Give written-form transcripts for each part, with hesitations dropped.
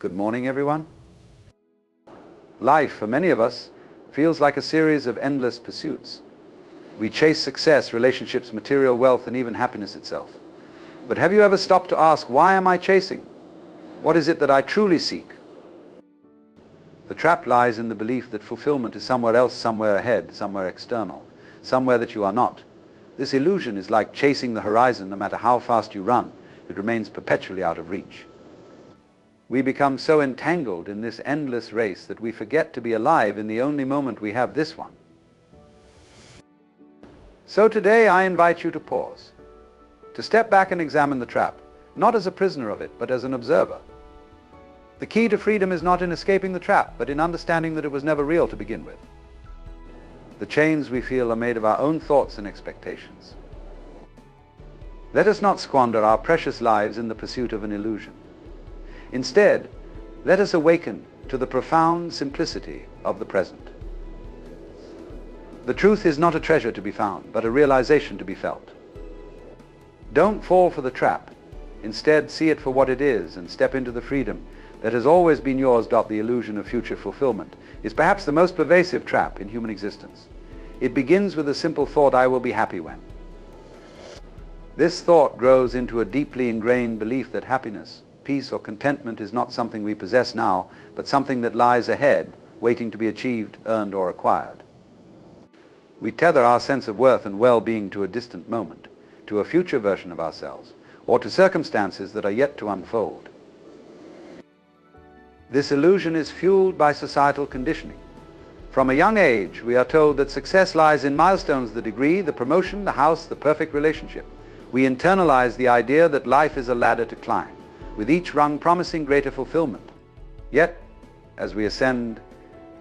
Good morning, everyone. Life, for many of us, feels like a series of endless pursuits. We chase success, relationships, material wealth, and even happiness itself. But have you ever stopped to ask, why am I chasing? What is it that I truly seek? The trap lies in the belief that fulfillment is somewhere else, somewhere ahead, somewhere external, somewhere that you are not. This illusion is like chasing the horizon. No matter how fast you run, it remains perpetually out of reach. We become so entangled in this endless race that we forget to be alive in the only moment we have, this one. So today I invite you to pause, to step back and examine the trap, not as a prisoner of it, but as an observer. The key to freedom is not in escaping the trap, but in understanding that it was never real to begin with. The chains we feel are made of our own thoughts and expectations. Let us not squander our precious lives in the pursuit of an illusion. Instead, let us awaken to the profound simplicity of the present. The truth is not a treasure to be found, but a realization to be felt. Don't fall for the trap. Instead, see it for what it is and step into the freedom that has always been yours. The illusion of future fulfillment is perhaps the most pervasive trap in human existence. It begins with a simple thought, I will be happy when. This thought grows into a deeply ingrained belief that happiness, peace, or contentment is not something we possess now, but something that lies ahead, waiting to be achieved, earned, or acquired. We tether our sense of worth and well-being to a distant moment, to a future version of ourselves, or to circumstances that are yet to unfold. This illusion is fueled by societal conditioning. From a young age, we are told that success lies in milestones, the degree, the promotion, the house, the perfect relationship. We internalize the idea that life is a ladder to climb, with each rung promising greater fulfillment. Yet, as we ascend,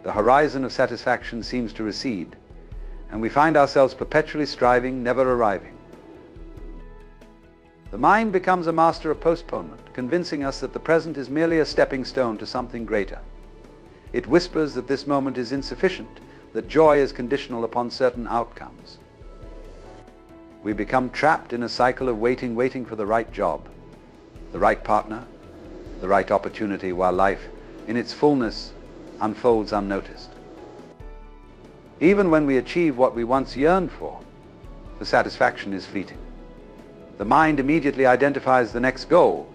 the horizon of satisfaction seems to recede, and we find ourselves perpetually striving, never arriving. The mind becomes a master of postponement, convincing us that the present is merely a stepping stone to something greater. It whispers that this moment is insufficient, that joy is conditional upon certain outcomes. We become trapped in a cycle of waiting for the right job, the right partner, the right opportunity, while life, in its fullness, unfolds unnoticed. Even when we achieve what we once yearned for, the satisfaction is fleeting. The mind immediately identifies the next goal,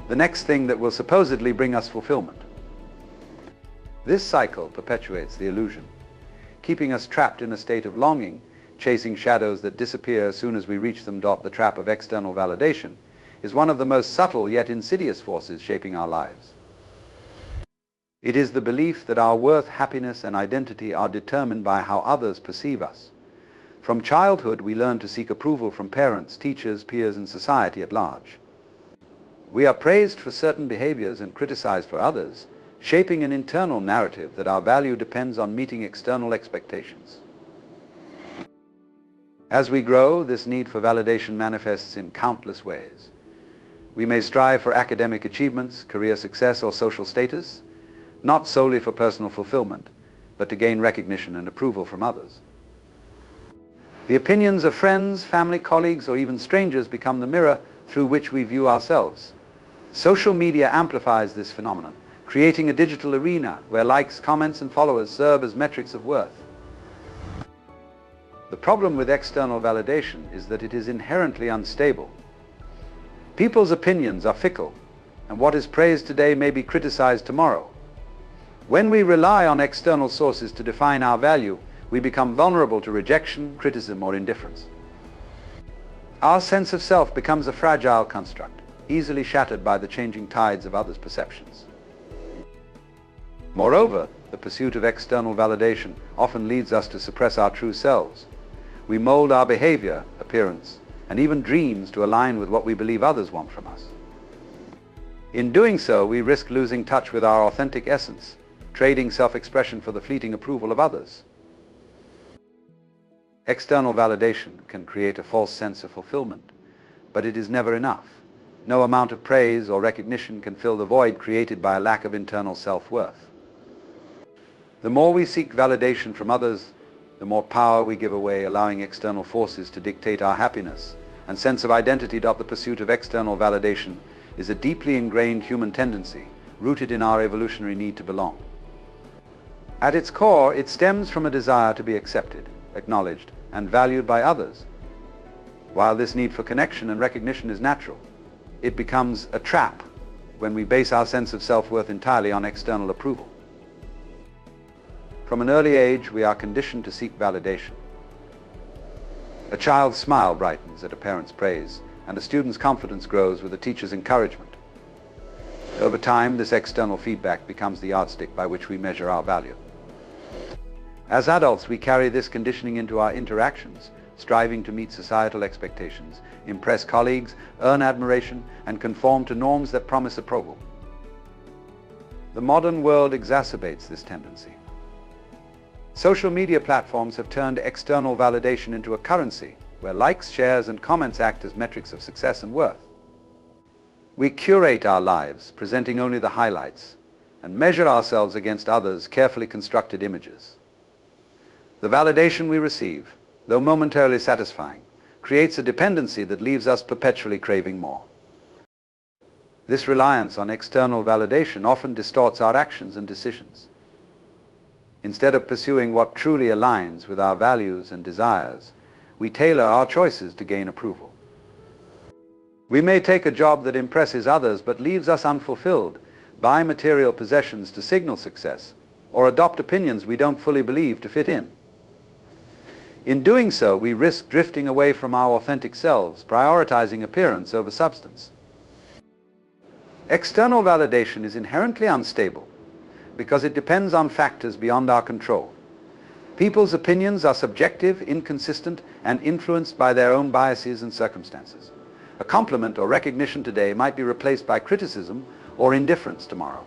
the next thing that will supposedly bring us fulfillment. This cycle perpetuates the illusion, keeping us trapped in a state of longing, chasing shadows that disappear as soon as we reach them. The trap of external validation is one of the most subtle yet insidious forces shaping our lives. It is the belief that our worth, happiness, and identity are determined by how others perceive us. From childhood, we learn to seek approval from parents, teachers, peers, and society at large. We are praised for certain behaviors and criticized for others, shaping an internal narrative that our value depends on meeting external expectations. As we grow, this need for validation manifests in countless ways. We may strive for academic achievements, career success, or social status, not solely for personal fulfillment, but to gain recognition and approval from others. The opinions of friends, family, colleagues, or even strangers become the mirror through which we view ourselves. Social media amplifies this phenomenon, creating a digital arena where likes, comments, and followers serve as metrics of worth. The problem with external validation is that it is inherently unstable. People's opinions are fickle, and what is praised today may be criticized tomorrow. When we rely on external sources to define our value, we become vulnerable to rejection, criticism, or indifference. Our sense of self becomes a fragile construct, easily shattered by the changing tides of others' perceptions. Moreover, the pursuit of external validation often leads us to suppress our true selves. We mold our behavior, appearance, and even dreams to align with what we believe others want from us. In doing so, we risk losing touch with our authentic essence, trading self-expression for the fleeting approval of others. External validation can create a false sense of fulfillment, but it is never enough. No amount of praise or recognition can fill the void created by a lack of internal self-worth. The more we seek validation from others, the more power we give away, allowing external forces to dictate our happiness and sense of identity. The pursuit of external validation is a deeply ingrained human tendency, rooted in our evolutionary need to belong. At its core, it stems from a desire to be accepted, acknowledged, and valued by others. While this need for connection and recognition is natural, it becomes a trap when we base our sense of self-worth entirely on external approval. From an early age, we are conditioned to seek validation. A child's smile brightens at a parent's praise, and a student's confidence grows with a teacher's encouragement. Over time, this external feedback becomes the yardstick by which we measure our value. As adults, we carry this conditioning into our interactions, striving to meet societal expectations, impress colleagues, earn admiration, and conform to norms that promise approval. The modern world exacerbates this tendency. Social media platforms have turned external validation into a currency, where likes, shares, and comments act as metrics of success and worth. We curate our lives, presenting only the highlights, and measure ourselves against others' carefully constructed images. The validation we receive, though momentarily satisfying, creates a dependency that leaves us perpetually craving more. This reliance on external validation often distorts our actions and decisions. Instead of pursuing what truly aligns with our values and desires, we tailor our choices to gain approval. We may take a job that impresses others but leaves us unfulfilled, buy material possessions to signal success, or adopt opinions we don't fully believe to fit in. In doing so, we risk drifting away from our authentic selves, prioritizing appearance over substance. External validation is inherently unstable because it depends on factors beyond our control. People's opinions are subjective, inconsistent, and influenced by their own biases and circumstances. A compliment or recognition today might be replaced by criticism or indifference tomorrow.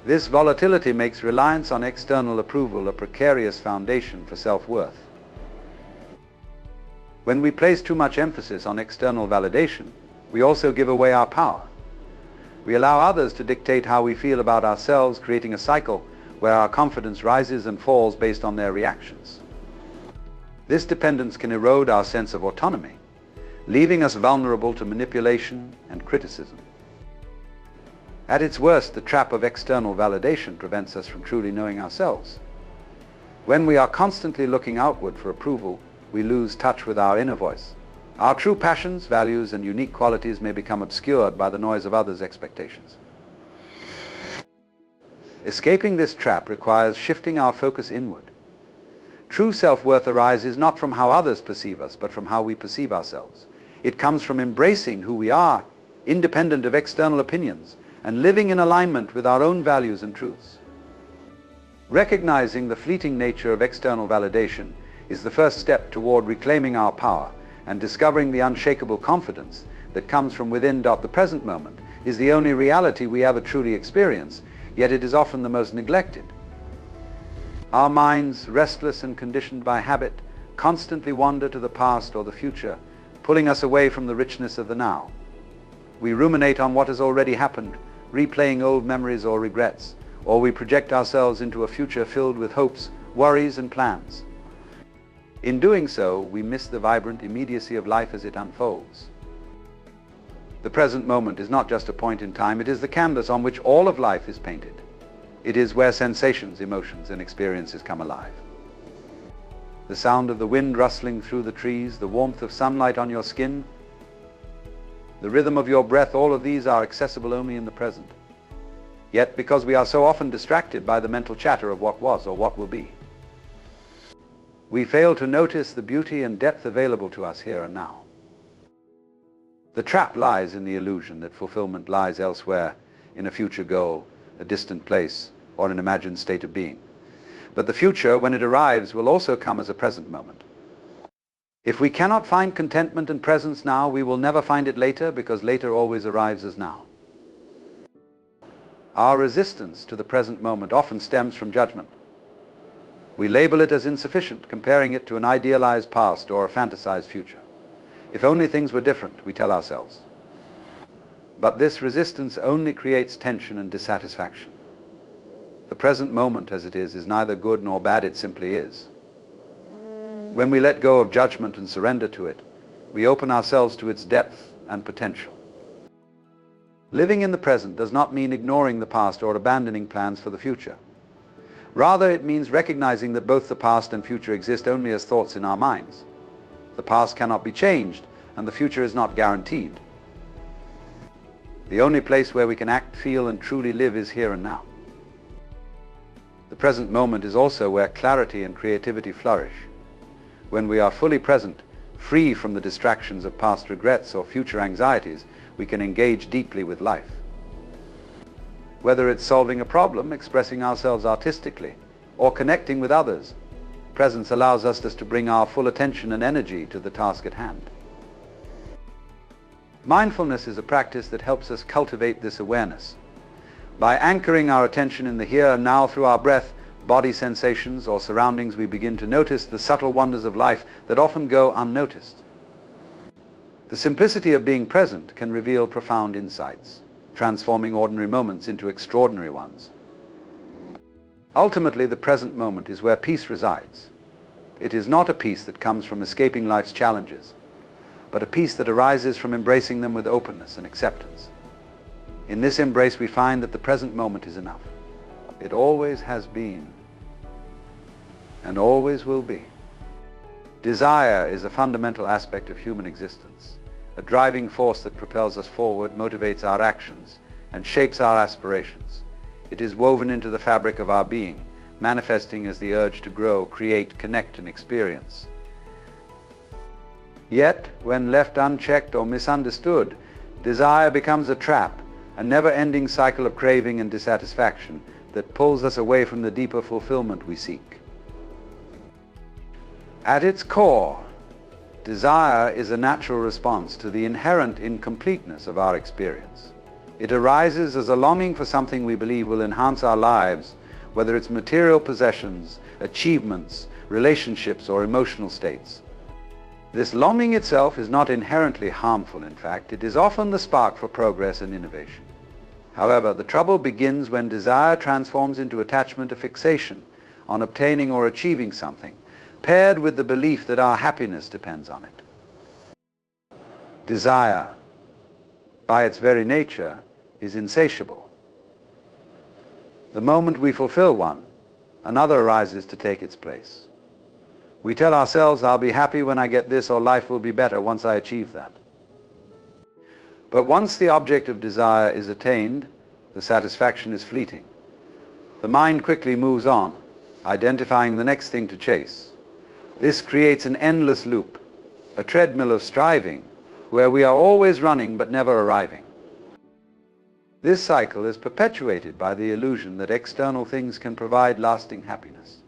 This volatility makes reliance on external approval a precarious foundation for self-worth. When we place too much emphasis on external validation, we also give away our power. We allow others to dictate how we feel about ourselves, creating a cycle where our confidence rises and falls based on their reactions. This dependence can erode our sense of autonomy, leaving us vulnerable to manipulation and criticism. At its worst, the trap of external validation prevents us from truly knowing ourselves. When we are constantly looking outward for approval, we lose touch with our inner voice. Our true passions, values, and unique qualities may become obscured by the noise of others' expectations. Escaping this trap requires shifting our focus inward. True self-worth arises not from how others perceive us, but from how we perceive ourselves. It comes from embracing who we are, independent of external opinions, and living in alignment with our own values and truths. Recognizing the fleeting nature of external validation is the first step toward reclaiming our power, and discovering the unshakable confidence that comes from within. The present moment is the only reality we ever truly experience, yet it is often the most neglected. Our minds, restless and conditioned by habit, constantly wander to the past or the future, pulling us away from the richness of the now. We ruminate on what has already happened, replaying old memories or regrets, or we project ourselves into a future filled with hopes, worries, and plans. In doing so, we miss the vibrant immediacy of life as it unfolds. The present moment is not just a point in time, it is the canvas on which all of life is painted. It is where sensations, emotions, and experiences come alive. The sound of the wind rustling through the trees, the warmth of sunlight on your skin, the rhythm of your breath, all of these are accessible only in the present. Yet, because we are so often distracted by the mental chatter of what was or what will be, we fail to notice the beauty and depth available to us here and now. The trap lies in the illusion that fulfillment lies elsewhere, in a future goal, a distant place, or an imagined state of being. But the future, when it arrives, will also come as a present moment. If we cannot find contentment and presence now, we will never find it later, because later always arrives as now. Our resistance to the present moment often stems from judgment. We label it as insufficient, comparing it to an idealized past or a fantasized future. If only things were different, we tell ourselves. But this resistance only creates tension and dissatisfaction. The present moment as it is neither good nor bad, it simply is. When we let go of judgment and surrender to it, we open ourselves to its depth and potential. Living in the present does not mean ignoring the past or abandoning plans for the future. Rather, it means recognizing that both the past and future exist only as thoughts in our minds. The past cannot be changed, and the future is not guaranteed. The only place where we can act, feel, and truly live is here and now. The present moment is also where clarity and creativity flourish. When we are fully present, free from the distractions of past regrets or future anxieties, we can engage deeply with life. Whether it's solving a problem, expressing ourselves artistically, or connecting with others, presence allows us just to bring our full attention and energy to the task at hand. Mindfulness is a practice that helps us cultivate this awareness. By anchoring our attention in the here and now through our breath, body sensations, or surroundings, we begin to notice the subtle wonders of life that often go unnoticed. The simplicity of being present can reveal profound insights, transforming ordinary moments into extraordinary ones. Ultimately, the present moment is where peace resides. It is not a peace that comes from escaping life's challenges, but a peace that arises from embracing them with openness and acceptance. In this embrace, we find that the present moment is enough. It always has been, and always will be. Desire is a fundamental aspect of human existence, a driving force that propels us forward, motivates our actions, and shapes our aspirations. It is woven into the fabric of our being, manifesting as the urge to grow, create, connect, and experience. Yet, when left unchecked or misunderstood, desire becomes a trap, a never-ending cycle of craving and dissatisfaction that pulls us away from the deeper fulfillment we seek. At its core, desire is a natural response to the inherent incompleteness of our experience. It arises as a longing for something we believe will enhance our lives, whether it's material possessions, achievements, relationships, or emotional states. This longing itself is not inherently harmful. In fact, it is often the spark for progress and innovation. However, the trouble begins when desire transforms into attachment or fixation on obtaining or achieving something, paired with the belief that our happiness depends on it. Desire, by its very nature, is insatiable. The moment we fulfill one, another arises to take its place. We tell ourselves, I'll be happy when I get this, or life will be better once I achieve that. But once the object of desire is attained, the satisfaction is fleeting. The mind quickly moves on, identifying the next thing to chase. This creates an endless loop, a treadmill of striving, where we are always running but never arriving. This cycle is perpetuated by the illusion that external things can provide lasting happiness.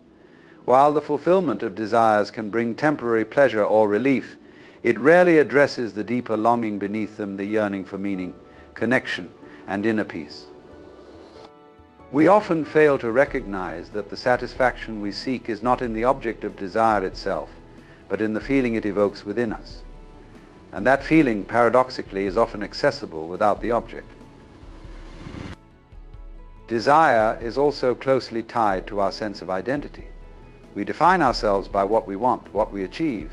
While the fulfillment of desires can bring temporary pleasure or relief, it rarely addresses the deeper longing beneath them, the yearning for meaning, connection, and inner peace. We often fail to recognize that the satisfaction we seek is not in the object of desire itself, but in the feeling it evokes within us. And that feeling, paradoxically, is often accessible without the object. Desire is also closely tied to our sense of identity. We define ourselves by what we want, what we achieve,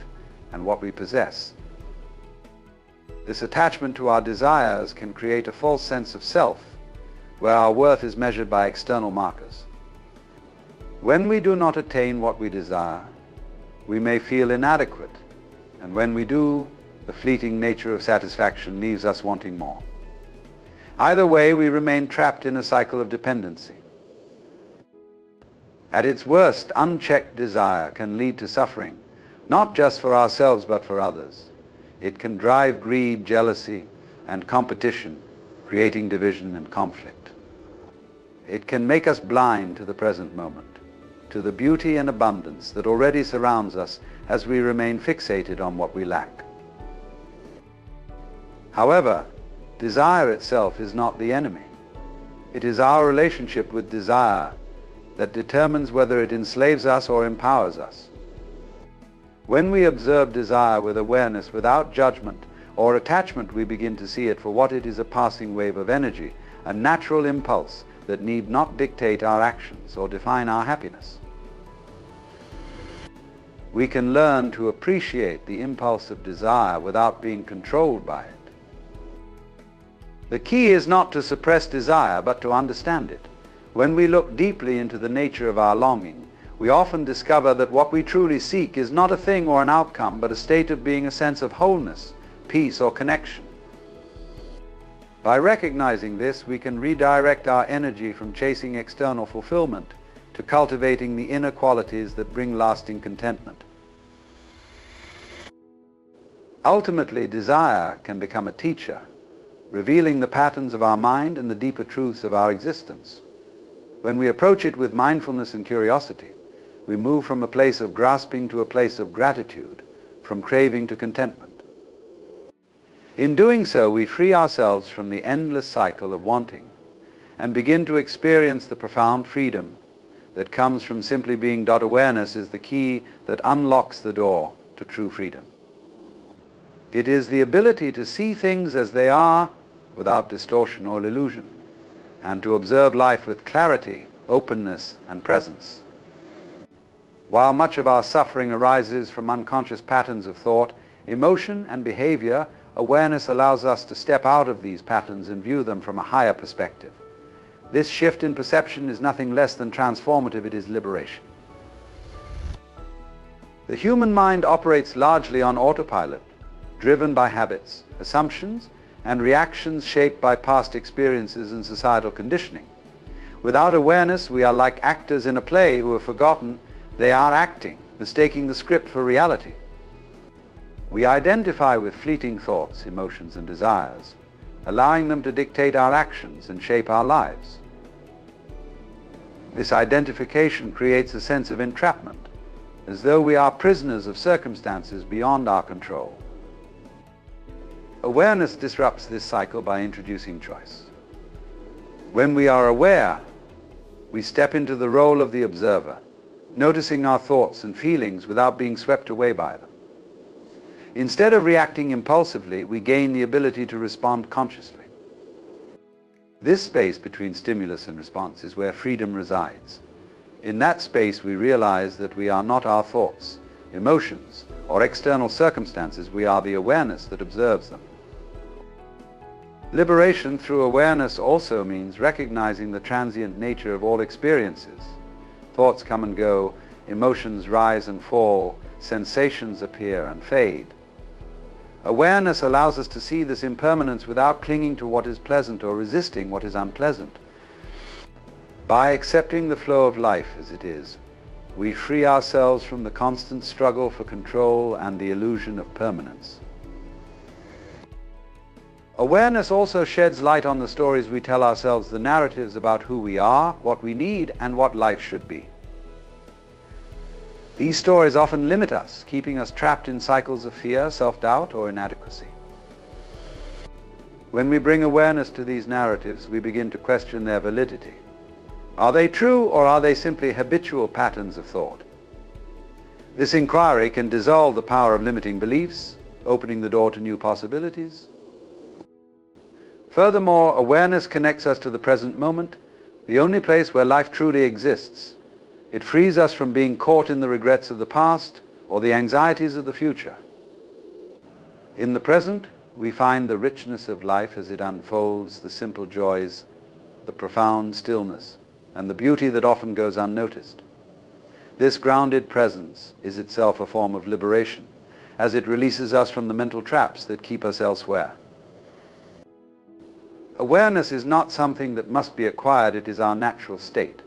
and what we possess. This attachment to our desires can create a false sense of self, where our worth is measured by external markers. When we do not attain what we desire, we may feel inadequate, and when we do, the fleeting nature of satisfaction leaves us wanting more. Either way, we remain trapped in a cycle of dependency. At its worst, unchecked desire can lead to suffering, not just for ourselves but for others. It can drive greed, jealousy, and competition, creating division and conflict. It can make us blind to the present moment, to the beauty and abundance that already surrounds us as we remain fixated on what we lack. However, desire itself is not the enemy. It is our relationship with desire that determines whether it enslaves us or empowers us. When we observe desire with awareness, without judgment or attachment, we begin to see it for what it is: a passing wave of energy, a natural impulse that need not dictate our actions or define our happiness. We can learn to appreciate the impulse of desire without being controlled by it. The key is not to suppress desire, but to understand it. When we look deeply into the nature of our longing, we often discover that what we truly seek is not a thing or an outcome, but a state of being, a sense of wholeness, peace, or connection. By recognizing this, we can redirect our energy from chasing external fulfillment to cultivating the inner qualities that bring lasting contentment. Ultimately, desire can become a teacher, revealing the patterns of our mind and the deeper truths of our existence. When we approach it with mindfulness and curiosity, we move from a place of grasping to a place of gratitude, from craving to contentment. In doing so, we free ourselves from the endless cycle of wanting and begin to experience the profound freedom that comes from simply being. Awareness is the key that unlocks the door to true freedom. It is the ability to see things as they are without distortion or illusion, and to observe life with clarity, openness, and presence. While much of our suffering arises from unconscious patterns of thought, emotion, and behavior, awareness allows us to step out of these patterns and view them from a higher perspective. This shift in perception is nothing less than transformative. It is liberation. The human mind operates largely on autopilot, driven by habits, assumptions, and reactions shaped by past experiences and societal conditioning. Without awareness, we are like actors in a play who have forgotten they are acting, mistaking the script for reality. We identify with fleeting thoughts, emotions, and desires, allowing them to dictate our actions and shape our lives. This identification creates a sense of entrapment, as though we are prisoners of circumstances beyond our control. Awareness disrupts this cycle by introducing choice. When we are aware, we step into the role of the observer, noticing our thoughts and feelings without being swept away by them. Instead of reacting impulsively, we gain the ability to respond consciously. This space between stimulus and response is where freedom resides. In that space, we realize that we are not our thoughts, emotions, or external circumstances. We are the awareness that observes them. Liberation through awareness also means recognizing the transient nature of all experiences. Thoughts come and go, emotions rise and fall, sensations appear and fade. Awareness allows us to see this impermanence without clinging to what is pleasant or resisting what is unpleasant. By accepting the flow of life as it is, we free ourselves from the constant struggle for control and the illusion of permanence. Awareness also sheds light on the stories we tell ourselves, the narratives about who we are, what we need, and what life should be. These stories often limit us, keeping us trapped in cycles of fear, self-doubt, or inadequacy. When we bring awareness to these narratives, we begin to question their validity. Are they true, or are they simply habitual patterns of thought? This inquiry can dissolve the power of limiting beliefs, opening the door to new possibilities. Furthermore, awareness connects us to the present moment, the only place where life truly exists. It frees us from being caught in the regrets of the past or the anxieties of the future. In the present, we find the richness of life as it unfolds, the simple joys, the profound stillness, and the beauty that often goes unnoticed. This grounded presence is itself a form of liberation, as it releases us from the mental traps that keep us elsewhere. Awareness is not something that must be acquired. It is our natural state.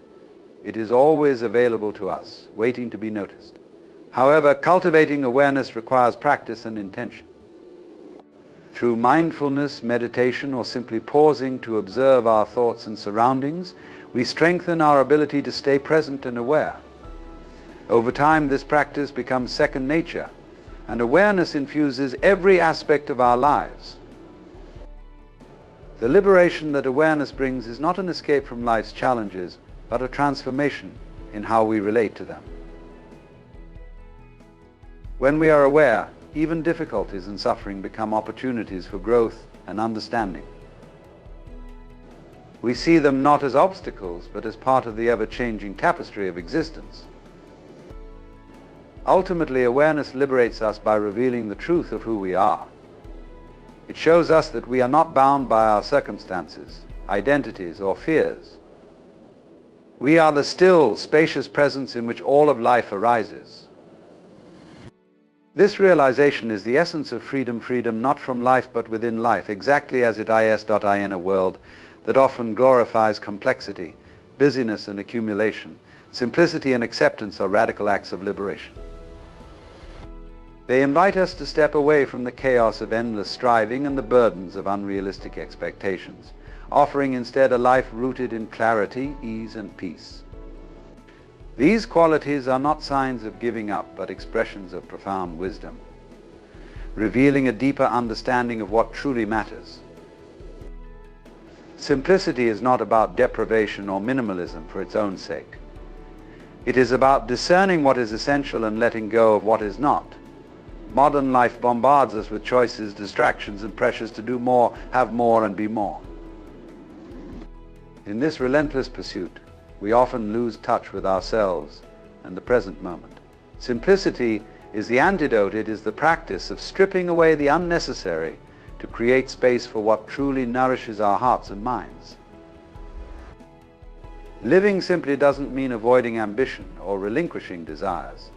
It is always available to us, waiting to be noticed. However, cultivating awareness requires practice and intention. Through mindfulness, meditation, or simply pausing to observe our thoughts and surroundings, we strengthen our ability to stay present and aware. Over time, this practice becomes second nature, and awareness infuses every aspect of our lives. The liberation that awareness brings is not an escape from life's challenges, but a transformation in how we relate to them. When we are aware, even difficulties and suffering become opportunities for growth and understanding. We see them not as obstacles, but as part of the ever-changing tapestry of existence. Ultimately, awareness liberates us by revealing the truth of who we are. It shows us that we are not bound by our circumstances, identities, or fears. We are the still, spacious presence in which all of life arises. This realization is the essence of freedom, freedom not from life but within life, exactly as it is in a world that often glorifies complexity, busyness and accumulation. Simplicity and acceptance are radical acts of liberation. They invite us to step away from the chaos of endless striving and the burdens of unrealistic expectations, offering instead a life rooted in clarity, ease and peace. These qualities are not signs of giving up, but expressions of profound wisdom, revealing a deeper understanding of what truly matters. Simplicity is not about deprivation or minimalism for its own sake. It is about discerning what is essential and letting go of what is not. Modern life bombards us with choices, distractions, and pressures to do more, have more, and be more. In this relentless pursuit, we often lose touch with ourselves and the present moment. Simplicity is the antidote. It is the practice of stripping away the unnecessary to create space for what truly nourishes our hearts and minds. Living simply doesn't mean avoiding ambition or relinquishing desires.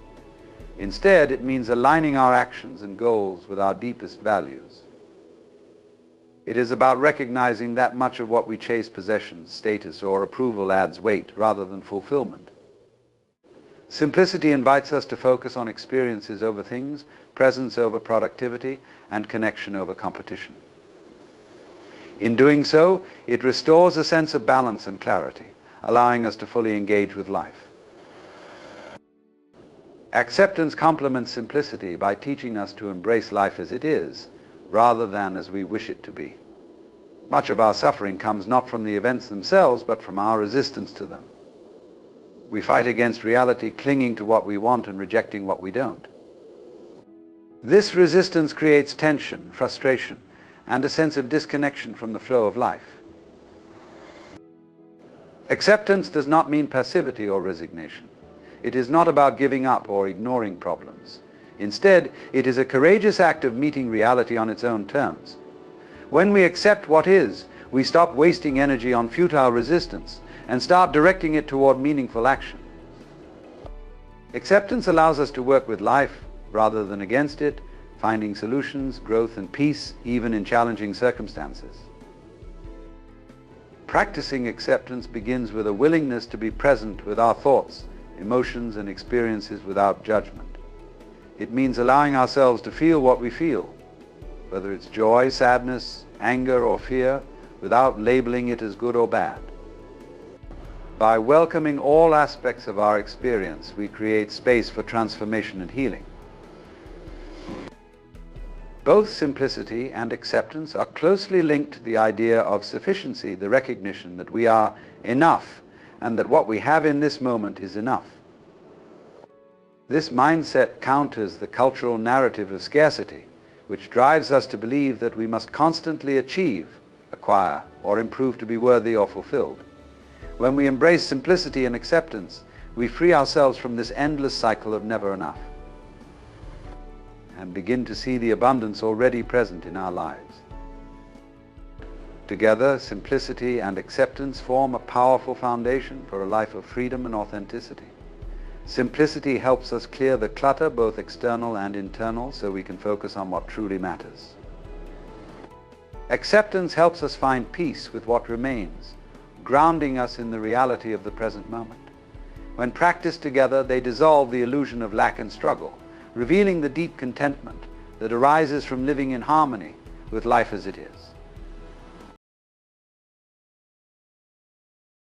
Instead, it means aligning our actions and goals with our deepest values. It is about recognizing that much of what we chase, possessions, status, or approval, adds weight rather than fulfillment. Simplicity invites us to focus on experiences over things, presence over productivity, and connection over competition. In doing so, it restores a sense of balance and clarity, allowing us to fully engage with life. Acceptance complements simplicity by teaching us to embrace life as it is, rather than as we wish it to be. Much of our suffering comes not from the events themselves, but from our resistance to them. We fight against reality, clinging to what we want and rejecting what we don't. This resistance creates tension, frustration, and a sense of disconnection from the flow of life. Acceptance does not mean passivity or resignation. It is not about giving up or ignoring problems. Instead, it is a courageous act of meeting reality on its own terms. When we accept what is, we stop wasting energy on futile resistance and start directing it toward meaningful action. Acceptance allows us to work with life rather than against it, finding solutions, growth, and peace even in challenging circumstances. Practicing acceptance begins with a willingness to be present with our thoughts, emotions, and experiences without judgment. It means allowing ourselves to feel what we feel, whether it's joy, sadness, anger, or fear, without labeling it as good or bad. By welcoming all aspects of our experience, we create space for transformation and healing. Both simplicity and acceptance are closely linked to the idea of sufficiency, the recognition that we are enough and that what we have in this moment is enough. This mindset counters the cultural narrative of scarcity, which drives us to believe that we must constantly achieve, acquire, or improve to be worthy or fulfilled. When we embrace simplicity and acceptance, we free ourselves from this endless cycle of never enough and begin to see the abundance already present in our lives. Together, simplicity and acceptance form a powerful foundation for a life of freedom and authenticity. Simplicity helps us clear the clutter, both external and internal, so we can focus on what truly matters. Acceptance helps us find peace with what remains, grounding us in the reality of the present moment. When practiced together, they dissolve the illusion of lack and struggle, revealing the deep contentment that arises from living in harmony with life as it is.